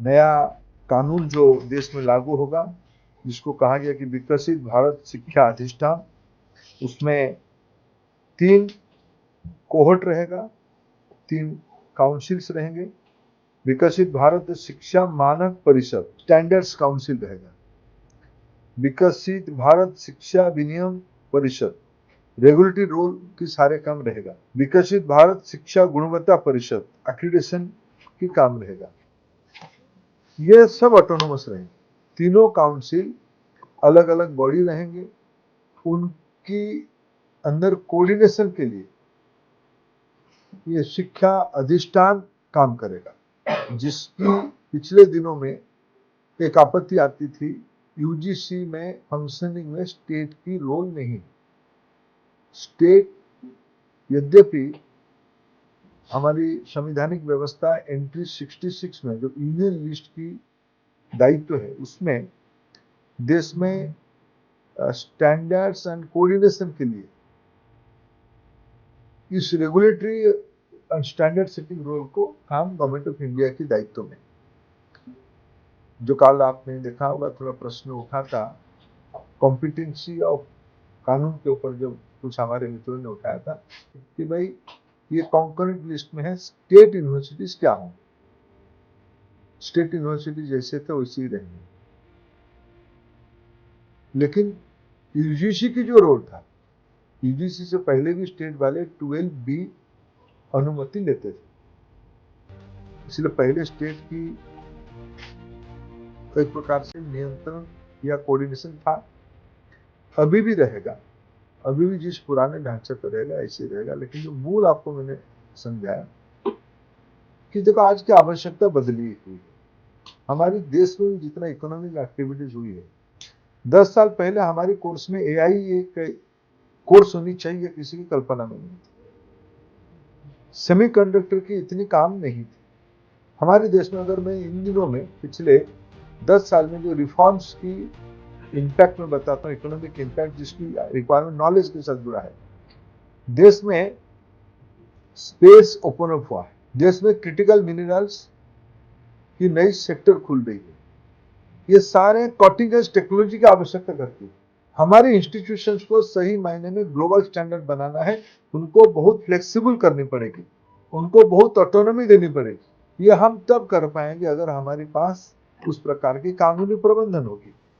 नया कानून जो देश में लागू होगा, जिसको कहा गया कि विकसित भारत शिक्षा अधिष्ठान, उसमें 3 कोहोर्ट रहेगा, 3 काउंसिल्स रहेंगे। विकसित भारत शिक्षा मानक परिषद, स्टैंडर्ड्स काउंसिल रहेगा। विकसित भारत शिक्षा विनियम परिषद, रेगुलेटरी रोल की सारे काम रहेगा। विकसित भारत शिक्षा गुणवत्ता परिषद, एक्रीडेशन की काम रहेगा। ये सब ऑटोनोमस रहेंगे। तीनों काउंसिल अलग अलग बॉडी रहेंगे। उनकी अंदर कोऑर्डिनेशन के लिए ये शिक्षा अधिष्ठान काम करेगा, जिसकी पिछले दिनों में एक आपत्ति आती थी, यूजीसी में फंक्शनिंग में स्टेट की रोल नहीं। स्टेट यद्यपि हमारी संवैधानिक व्यवस्था एंट्री 66 में जो यूनियन लिस्ट की दायित्व है, उसमें देश में स्टैंडर्ड्स एंड कोऑर्डिनेशन के लिए इस रेगुलेटरी स्टैंडर्ड सेटिंग रोल को काम गवर्नमेंट ऑफ इंडिया के दायित्व में। जो कल आपने देखा होगा, थोड़ा प्रश्न उठा था कॉम्पिटेंसी ऑफ कानून के ऊपर, जब कुछ हमारे मित्रों ने उठाया था कि भाई ये कॉन्करेंट लिस्ट में है, स्टेट यूनिवर्सिटीज क्या होंगे। स्टेट यूनिवर्सिटी जैसे थे वैसे ही रहेंगे, लेकिन यूजीसी की जो रोल था, यूजीसी से पहले भी स्टेट वाले 12B अनुमति लेते थे, इसलिए पहले स्टेट की एक प्रकार से नियंत्रण या कोऑर्डिनेशन था। अभी भी रहेगा, अभी भी जिस पुराने ढांचे पर रहेगा ऐसे रहेगा, लेकिन जो मूल आपको मैंने समझाया कि देखो आज की आवश्यकता बदली हुई है। हमारे देश में जितना इकोनॉमिक एक्टिविटीज हुई है, 10 साल पहले हमारी कोर्स में एआई एक कोर्स होनी चाहिए, किसी की कल्पना में नहीं थी। सेमीकंडक्टर की इतनी काम नहीं थी हमारे देश में। अगर मैं इन दिनों में पिछले 10 साल में जो रिफॉर्म्स की इम्पैक्ट में बताता हूँ, इकोनॉमिक इम्पैक्ट जिसकी रिक्वायरमेंट नॉलेज के साथ जुड़ा है, देश में स्पेस ओपन अप हुआ है, देश में क्रिटिकल मिनरल्स की नई सेक्टर खुल रही है। ये सारे कटिंग एज टेक्नोलॉजी की आवश्यकता करती है। हमारे इंस्टीट्यूशंस को सही मायने में ग्लोबल स्टैंडर्ड बनाना है, उनको बहुत फ्लेक्सिबल करनी पड़ेगी, उनको बहुत ऑटोनॉमी देनी पड़ेगी। ये हम तब कर पाएंगे अगर हमारे पास उस प्रकार की कानूनी प्रबंधन होगी।